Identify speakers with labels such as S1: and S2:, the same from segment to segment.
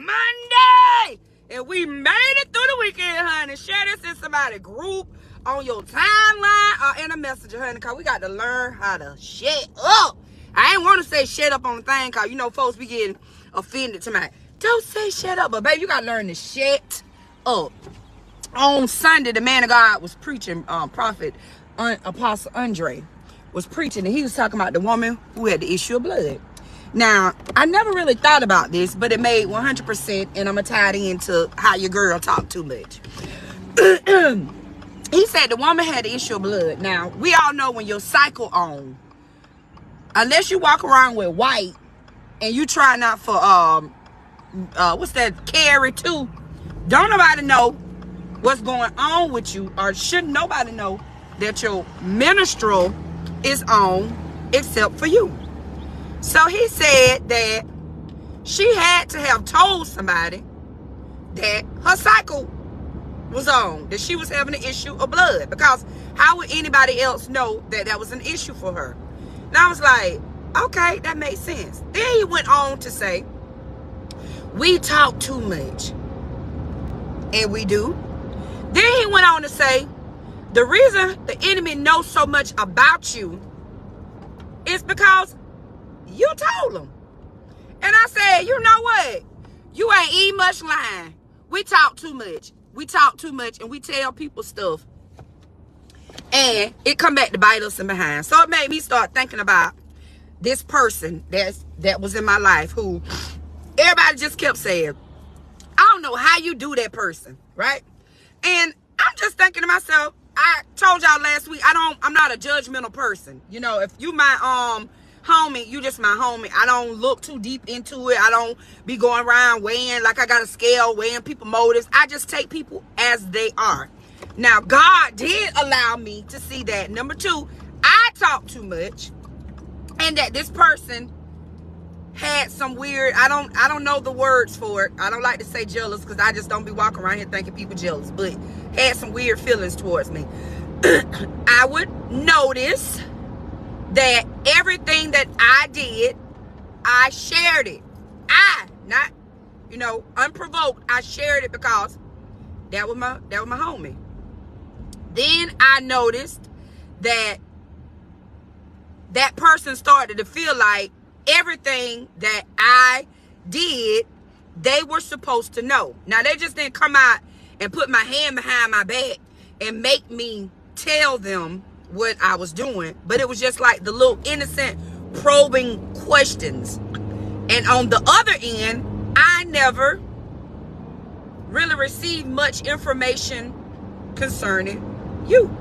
S1: Monday. And we made it through the weekend, honey. Share this in somebody's group, on your timeline, or in a messenger, honey, because we got to learn how to shut up. I ain't want to say shut up on the thing, because, you know, folks be getting offended tonight. Don't say shut up. But, baby, you got to learn to shut up. On Sunday, the man of God was preaching, Prophet Apostle Andre was preaching, and he was talking about the woman who had the issue of blood. Now, I never really thought about this, but it made 100%, and I'm going to tie it into how your girl talk too much. He said the woman had the issue of blood. Now, we all know when your cycle on, unless you walk around with white, and you try not for, what's that, carry too, don't nobody know what's going on with you, or shouldn't nobody know that your menstrual is on except for you. So he said that she had to have told somebody that her cycle was on, that she was having an issue of blood, because how would anybody else know that that was an issue for her? And I was like, okay, that makes sense. Then he went on to say, we talk too much. And we do. Then he went on to say, the reason the enemy knows so much about you is because you told him. And I said, you know what? You ain't eat much lying. We talk too much. We talk too much, and we tell people stuff. And it come back to bite us in behind. So it made me start thinking about this person that was in my life, who everybody just kept saying, I don't know how you do that person, right? And I'm just thinking to myself, I told y'all last week, I'm not a judgmental person. You know, if you my homie, you just my homie. I don't look too deep into it. I don't be going around weighing like I got a scale, weighing people motives. I just take people as they are. Now, God did allow me to see that. Number two, I talk too much, and that this person had some weird, I don't know the words for it. I don't like to say jealous, because I just don't be walking around here thinking people jealous, but had some weird feelings towards me. I would notice that everything that I did, I shared it. Not, you know, unprovoked. I shared it because that was my homie. Then I noticed that that person started to feel like everything that I did, they were supposed to know. Now, they just didn't come out and put my hand behind my back and make me tell them what I was doing, but it was just like the little innocent probing questions. And on the other end, I never really received much information concerning you.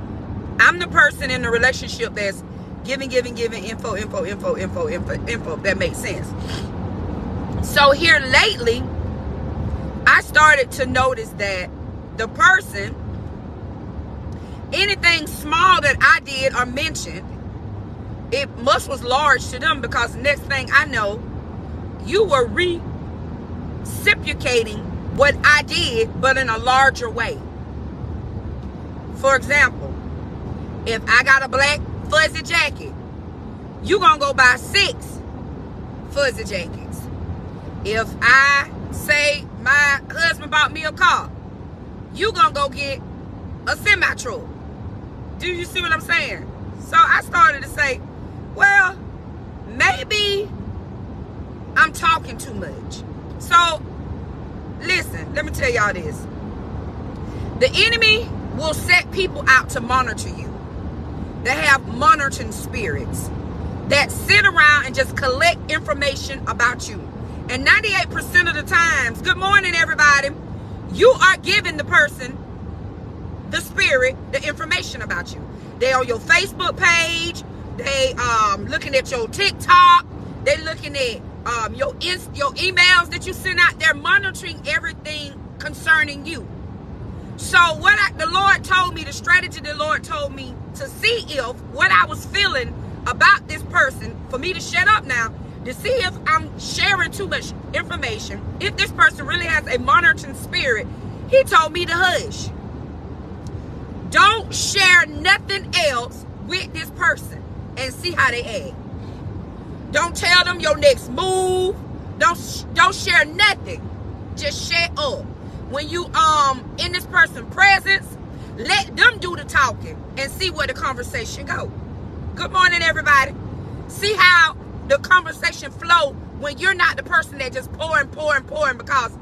S1: I'm the person in the relationship that's giving info. That makes sense. So here lately, I started to notice that the person, anything small that I did or mentioned, it was large to them, because the next thing I know, you were reciprocating what I did, but in a larger way. For example, if I got a black fuzzy jacket, you gonna go buy 6 fuzzy jackets. If I say my husband bought me a car, you gonna go get a semi-truck. Do you see what I'm saying? So I started to say, well, maybe I'm talking too much. So listen, let me tell y'all this. The enemy will set people out to monitor you. They have monitoring spirits that sit around and just collect information about you. And 98% of the times, good morning everybody, you are giving the person, the spirit, the information about you. They on your Facebook page, they looking at your TikTok, they looking at your emails that you send out. They're monitoring everything concerning you. So what the Lord told me, the strategy the Lord told me to see if what I was feeling about this person, for me to shut up now, to see if I'm sharing too much information, if this person really has a monitoring spirit, he told me to hush. Don't share nothing else with this person and see how they act. Don't tell them your next move. Don't share nothing. just shut up. When you in this person's presence, let them do the talking and see where the conversation go. Good morning, everybody. See how the conversation flow when you're not the person that just pouring, because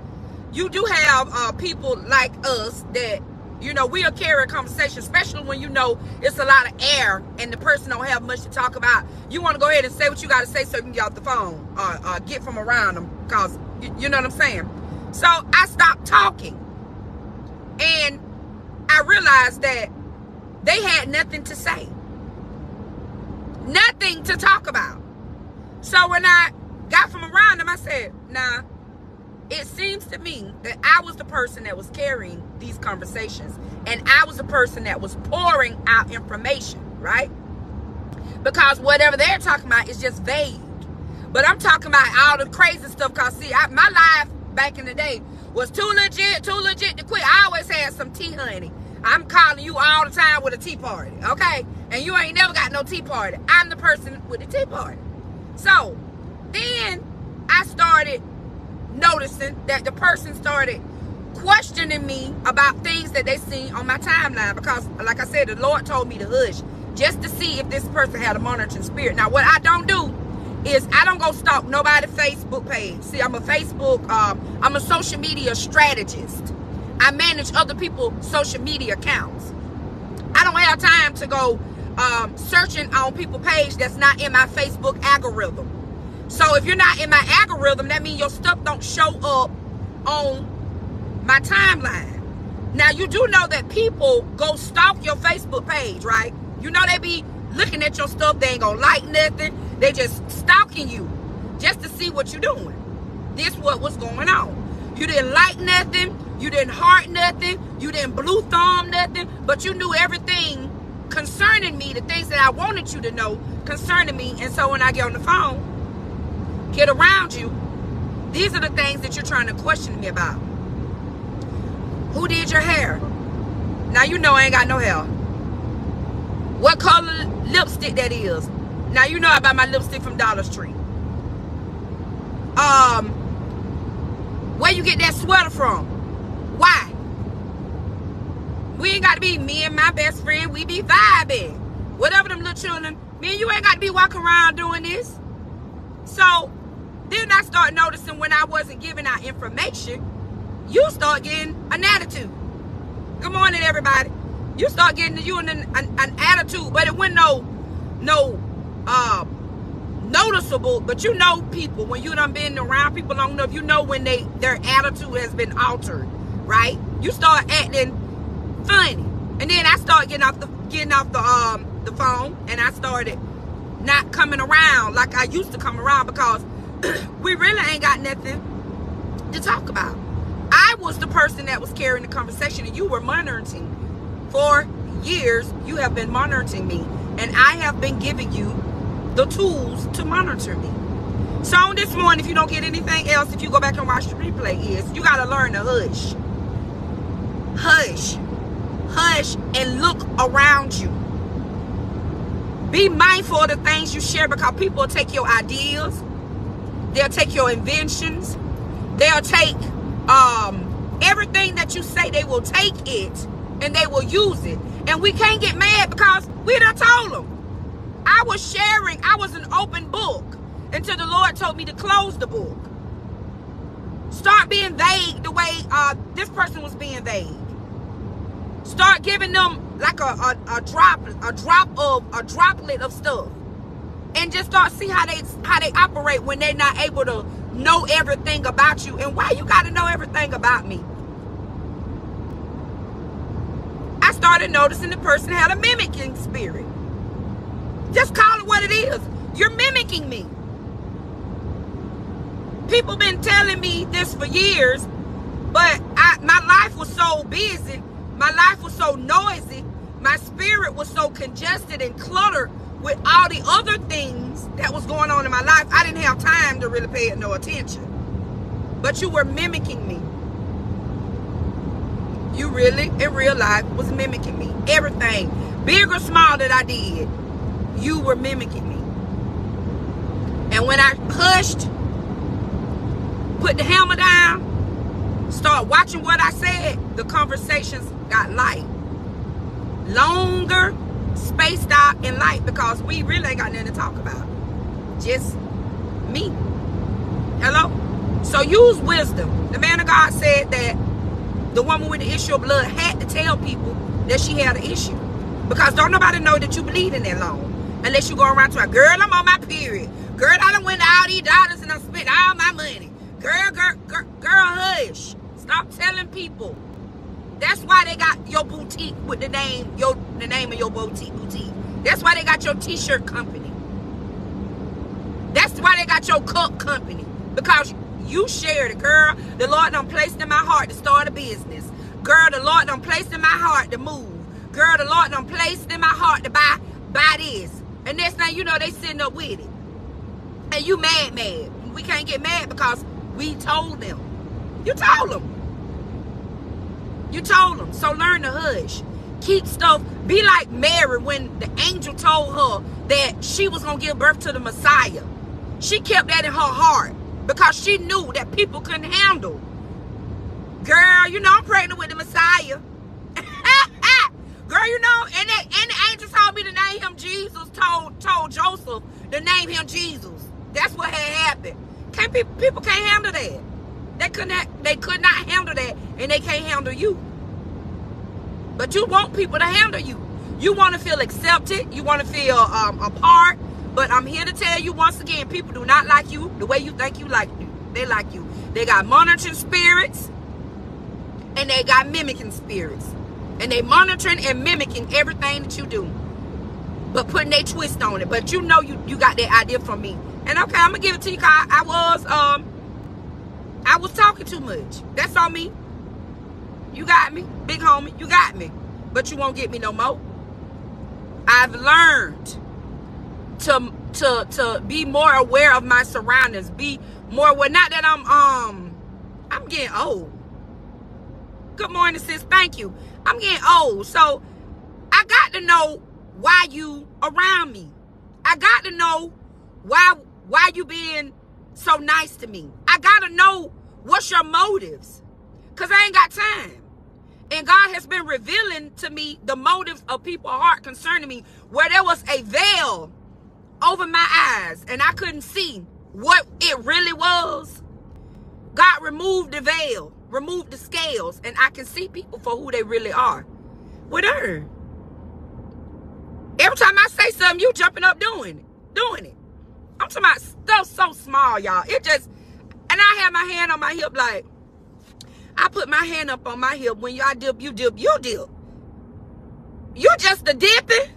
S1: you do have people like us that, you know, we'll carry a conversation, especially when you know it's a lot of air and the person don't have much to talk about. You want to go ahead and say what you got to say so you can get off the phone or get from around them, because you know what I'm saying. So I stopped talking, and I realized that they had nothing to say, nothing to talk about. So when I got from around them, I said, nah, it seems to me that I was the person that was carrying these conversations, and I was the person that was pouring out information, right? Because whatever they're talking about is just vague. But I'm talking about all the crazy stuff, because see, my life back in the day was too legit to quit. I always had some tea, honey. I'm calling you all the time with a tea party, okay? And you ain't never got no tea party. I'm the person with the tea party. So then I started noticing that the person started questioning me about things that they seen on my timeline, because like I said, the Lord told me to hush just to see if this person had a monitoring spirit. Now what I don't do is I don't go stalk nobody's Facebook page. See, I'm a social media strategist. I manage other people's social media accounts. I don't have time to go searching on people's page that's not in my Facebook algorithm. So if you're not in my algorithm, that means your stuff don't show up on my timeline. Now, you do know that people go stalk your Facebook page, right? You know they be looking at your stuff. They ain't gonna like nothing. They just stalking you just to see what you're doing. This what was going on. You didn't like nothing. You didn't heart nothing. You didn't blue thumb nothing. But you knew everything concerning me, the things that I wanted you to know concerning me. And so when I get on the phone, get around you, these are the things that you're trying to question me about. Who did your hair? Now you know I ain't got no hair. What color lipstick that is? Now you know I buy my lipstick from Dollar Tree. Where you get that sweater from? Why? We ain't got to be me and my best friend. We be vibing. Whatever them little children. Me and you ain't got to be walking around doing this. So then I start noticing when I wasn't giving out information, you start getting an attitude. Good morning, everybody. You start getting an attitude, but it wasn't no noticeable. But you know people, when you done been around people long enough, you know when their attitude has been altered, right? You start acting funny, and then I start getting off the phone, and I started not coming around like I used to come around, because we really ain't got nothing to talk about. I was the person that was carrying the conversation, and you were monitoring. For years, you have been monitoring me, and I have been giving you the tools to monitor me. So on this morning, if you don't get anything else, if you go back and watch the replay, is you got to learn to hush. Hush. Hush and look around you. Be mindful of the things you share, because people will take your ideas. They'll take your inventions. They'll take everything that you say. They will take it and they will use it. And we can't get mad because we done told them. I was sharing. I was an open book until the Lord told me to close the book. Start being vague the way this person was being vague. Start giving them like a droplet of stuff, and just start see how they operate when they're not able to know everything about you. And why you got to know everything about me? I started noticing the person had a mimicking spirit. Just call it what it is. You're mimicking me. People been telling me this for years, but my life was so busy. My life was so noisy. My spirit was so congested and cluttered with all the other things that was going on in my life. I didn't have time to really pay it no attention. But you were mimicking me. You really, in real life, was mimicking me. Everything, big or small, that I did, you were mimicking me. And when I hushed, put the hammer down, start watching what I said, the conversations got light. Longer, spaced out, and light, because we really ain't got nothing to talk about. Just me. Hello? So use wisdom. The man of God said that the woman with the issue of blood had to tell people that she had an issue. Because don't nobody know that you bleeding that long. Unless you go around to a girl, I'm on my period. Girl, I done went to all these dollars and I spent all my money. Girl, hush. Stop telling people. That's why they got your boutique with the name of your boutique. That's why they got your t-shirt company. That's why they got your cup company. Because you shared it, girl. The Lord done placed in my heart to start a business. Girl, the Lord done placed in my heart to move. Girl, the Lord done placed in my heart to buy this. And next thing you know, they sitting up with it. And you mad. We can't get mad because we told them. You told them. So learn to hush. Keep stuff. Be like Mary when the angel told her that she was going to give birth to the Messiah. She kept that in her heart because she knew that people couldn't handle. Girl, you know I'm pregnant with the Messiah. Girl, you know, and the angel told me to name him Jesus, told Joseph to name him Jesus. That's what had happened. People can't handle that. They could not handle that, and they can't handle you. But you want people to handle you. You want to feel accepted. You want to feel a part. But I'm here to tell you once again, people do not like you the way you think you like you. They like you. They got monitoring spirits, and they got mimicking spirits. And they monitoring and mimicking everything that you do, but putting their twist on it. But you know you got that idea from me. And okay, I'm gonna give it to you, cause I was talking too much. That's on me. You got me, big homie. You got me. But you won't get me no more. I've learned to be more aware of my surroundings. Be more aware. Not that I'm getting old. Good morning, sis. Thank you. I'm getting old, so I got to know why you around me. I got to know why you being so nice to me. I got to know what's your motives, because I ain't got time. And God has been revealing to me the motives of people's heart concerning me, where there was a veil over my eyes and I couldn't see what it really was. God removed the veil, removed the scales, and I can see people for who they really are. With her. Every time I say something, you jumping up doing it. I'm talking about stuff so small, y'all. It just, and I have my hand on my hip like, I put my hand up on my hip. When I dip, you dip, you dip. You just the dipping.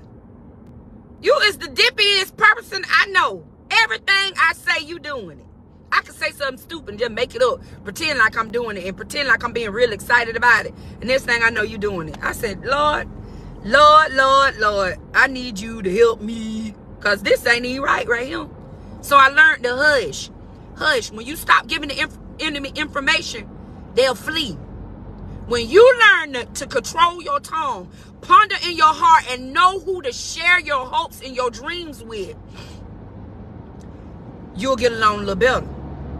S1: You is the dippiest person I know. Everything I say, you doing it. I can say something stupid and just make it up, pretend like I'm doing it, and pretend like I'm being real excited about it. And next thing I know, you doing it. I said, Lord, I need you to help me, because this ain't even right here. So I learned to hush. Hush. When you stop giving the enemy information, they'll flee. When you learn to control your tongue, ponder in your heart, and know who to share your hopes and your dreams with, you'll get along a little better.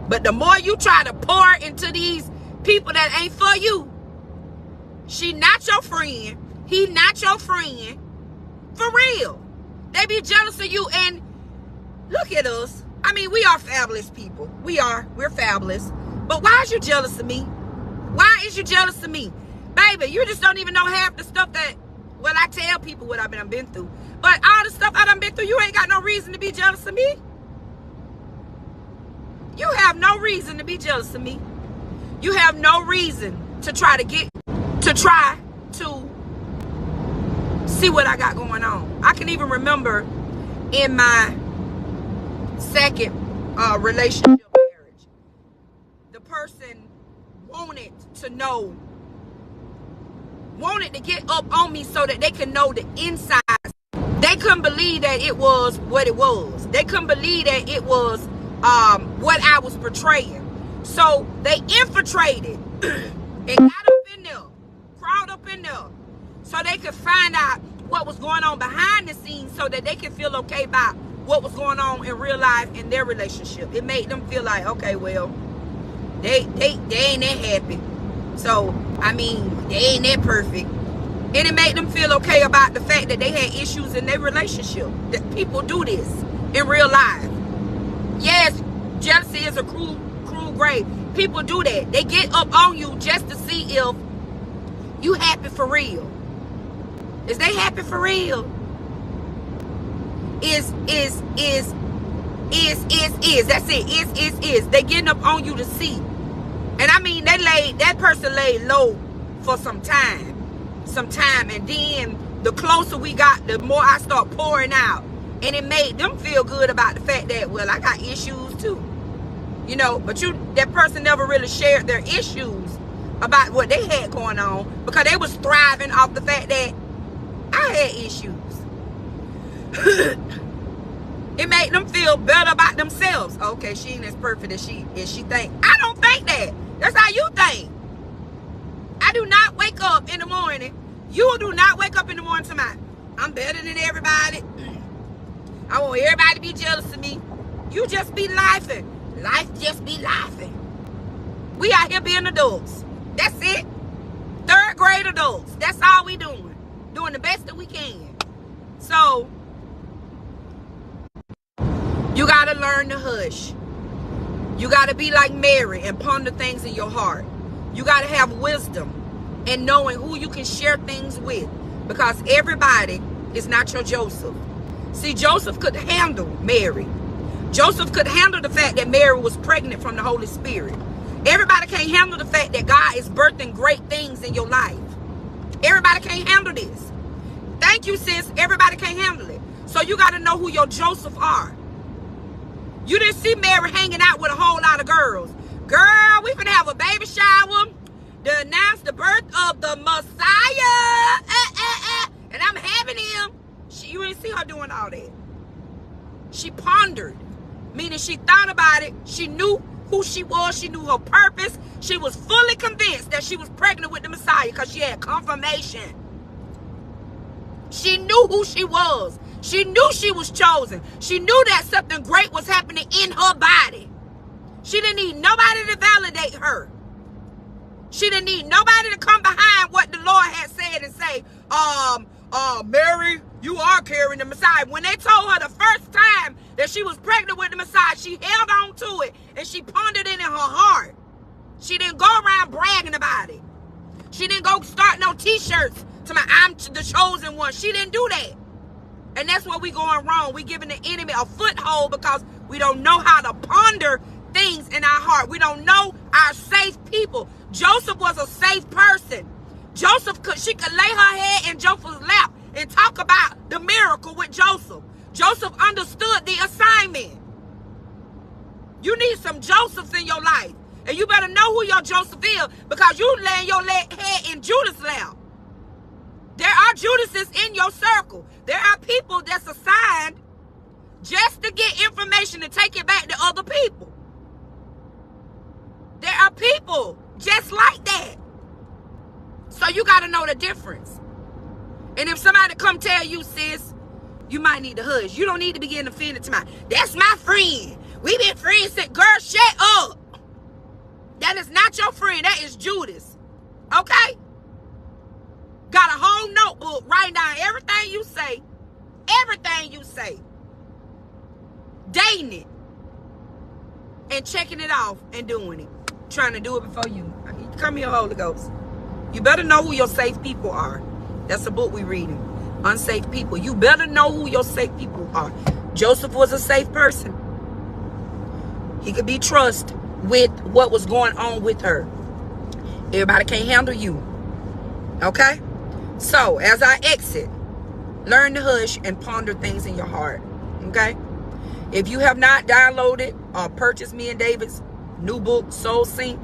S1: But the more you try to pour into these people that ain't for you, she not your friend, he not your friend, for real. They be jealous of you, and look at us. I mean, we are fabulous people. We're fabulous. But why is you jealous of me? Why is you jealous of me? Baby, you just don't even know half the stuff that, well, I tell people what I've been through. But all the stuff I done been through, you ain't got no reason to be jealous of me. You have no reason to be jealous of me. You have no reason to try to see what I got going on. I can even remember in my second relationship marriage, the person wanted to get up on me so that they could know the inside. They couldn't believe that it was what it was. They couldn't believe that it was what I was portraying. So they infiltrated and got up in there, crawled up in there, so they could find out what was going on behind the scenes, so that they could feel okay about what was going on in real life in their relationship. It made them feel like, okay, well, they ain't that happy. So, I mean, they ain't that perfect. And it made them feel okay about the fact that they had issues in their relationship. That people do this in real life. Yes, jealousy is a cruel grave. People do that. They get up on you just to see if you happy for real. Is they happy for real? Is. That's it. Is. They getting up on you to see. And I mean, that person laid low for some time. And then the closer we got, the more I start pouring out. And it made them feel good about the fact that, well, I got issues too. You know, but that person never really shared their issues about what they had going on, because they was thriving off the fact that I had issues. It made them feel better about themselves. Okay, she ain't as perfect as she think. I don't think that. That's how you think. I do not wake up in the morning. You do not wake up in the morning to I'm better than everybody. I want everybody to be jealous of me. You just be laughing. Life just be laughing. We out here being adults. That's it. 3rd grade adults. That's all we doing. Doing the best that we can. So, you got to learn to hush. You got to be like Mary and ponder things in your heart. You got to have wisdom and knowing who you can share things with, because everybody is not your Joseph. See, Joseph could handle Mary. Joseph could handle the fact that Mary was pregnant from the Holy Spirit. Everybody can't handle the fact that God is birthing great things in your life. Everybody can't handle this. Thank you, sis. Everybody can't handle it. So you got to know who your Joseph are. You didn't see Mary hanging out with a whole lot of girls. Girl, we finna have a baby shower to announce the birth of the Messiah. And I'm having him. You didn't see her doing all that. She pondered, meaning she thought about it. She knew who she was. She knew her purpose. She was fully convinced that she was pregnant with the Messiah because she had confirmation. She knew who she was. She knew she was chosen. She knew that something great was happening in her body. She didn't need nobody to validate her. She didn't need nobody to come behind what the Lord had said and say, Mary, you are carrying the Messiah. When they told her the first time that she was pregnant with the Messiah, she held on to it and she pondered it in her heart. She didn't go around bragging about it. She didn't go start no t-shirts to I'm the chosen one. She didn't do that. And that's where we going wrong. We giving the enemy a foothold because we don't know how to ponder things in our heart. We don't know our safe people. Joseph was a safe person. She could lay her head in Joseph's lap and talk about the miracle with Joseph. Joseph understood the assignment. You need some Josephs in your life. And you better know who your Joseph is, because you laying your head in Judas' lap. There are Judases in your circle. There are people that's assigned just to get information and take it back to other people. There are people just like that. So you got to know the difference. And if somebody come tell you, sis, you might need to hush. You don't need to be getting offended to that's my friend. We been friends since, girl, shut up. That is not your friend. That is Judas. Okay? Got a whole notebook writing down everything you say. Everything you say. Dating it. And checking it off and doing it. Trying to do it before you. Come here, Holy Ghost. You better know who your safe people are. That's a book we reading. Unsafe people. You better know who your safe people are. Joseph was a safe person. He could be trusted with what was going on with her. Everybody can't handle you. Okay? So, as I exit, learn to hush and ponder things in your heart. Okay? If you have not downloaded or purchased me and David's new book, Soul Sync,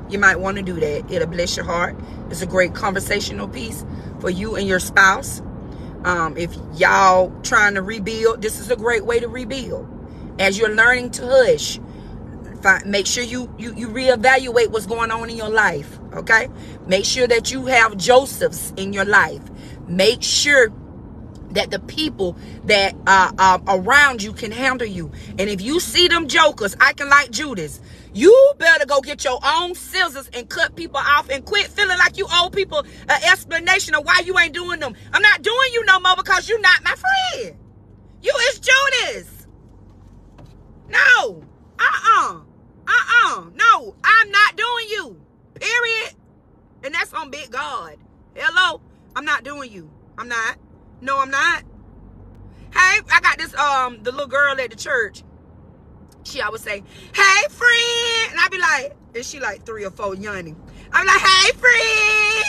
S1: you might want to do that. It'll bless your heart. It's a great conversational piece for you and your spouse. If y'all trying to rebuild, this is a great way to rebuild. As you're learning to hush, make sure you reevaluate what's going on in your life. Okay? Make sure that you have Josephs in your life. Make sure that the people that are around you can handle you. And if you see them jokers acting like Judas, You better go get your own scissors and cut people off and quit feeling like you owe people an explanation of why you ain't doing them. I'm not doing you no more because you're not my friend. You is Judas. No. No, I'm not doing you. Period. And that's on big God. Hello? I'm not doing you. I'm not. No, I'm not. Hey, I got this, the little girl at the church. She always say, hey, friend. And I be like, and she like 3 or 4 yawning. I'm like, hey, friend.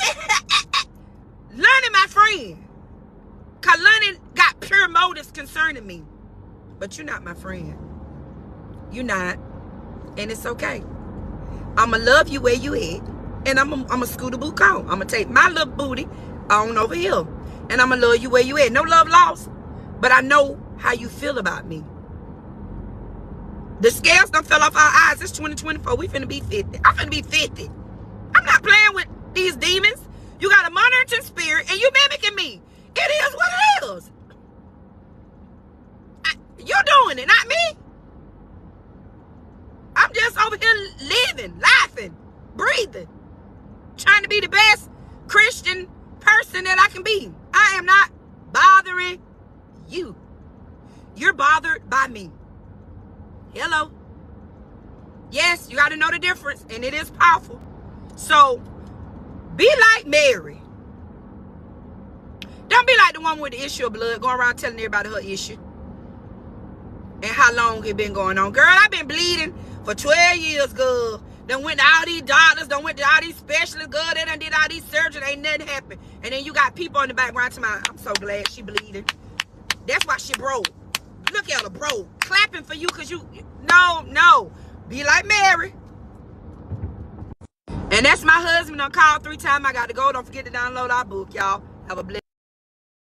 S1: Learning my friend. Because learning got pure motives concerning me. But you're not my friend. You're not. And it's okay. I'ma love you where you at. And I'ma scooter boot on. I'ma take my little booty on over here. And I'ma love you where you at. No love lost. But I know how you feel about me. The scales done fell off our eyes. It's 2024. We finna be 50. I'm finna be 50. I'm not playing with these demons. You got a monitoring spirit and you mimicking me. It is what it is. You're doing it, not me. I'm just over here living, laughing, breathing, trying to be the best Christian person that I can be. I am not bothering you. You're bothered by me. Hello. Yes, you got to know the difference, and it is powerful. So, be like Mary. Don't be like the one with the issue of blood going around telling everybody her issue. And how long it been going on. Girl, I've been bleeding for 12 years, girl. Done went to all these doctors, done went to all these specialists, girl. They done did all these surgeries, ain't nothing happened. And then you got people in the background to my, I'm so glad she bleeding. That's why she broke. Look at her, bro. Clapping for you because you, no. Be like Mary. And that's my husband. I called 3 times. I got to go. Don't forget to download our book, y'all. Have a blessed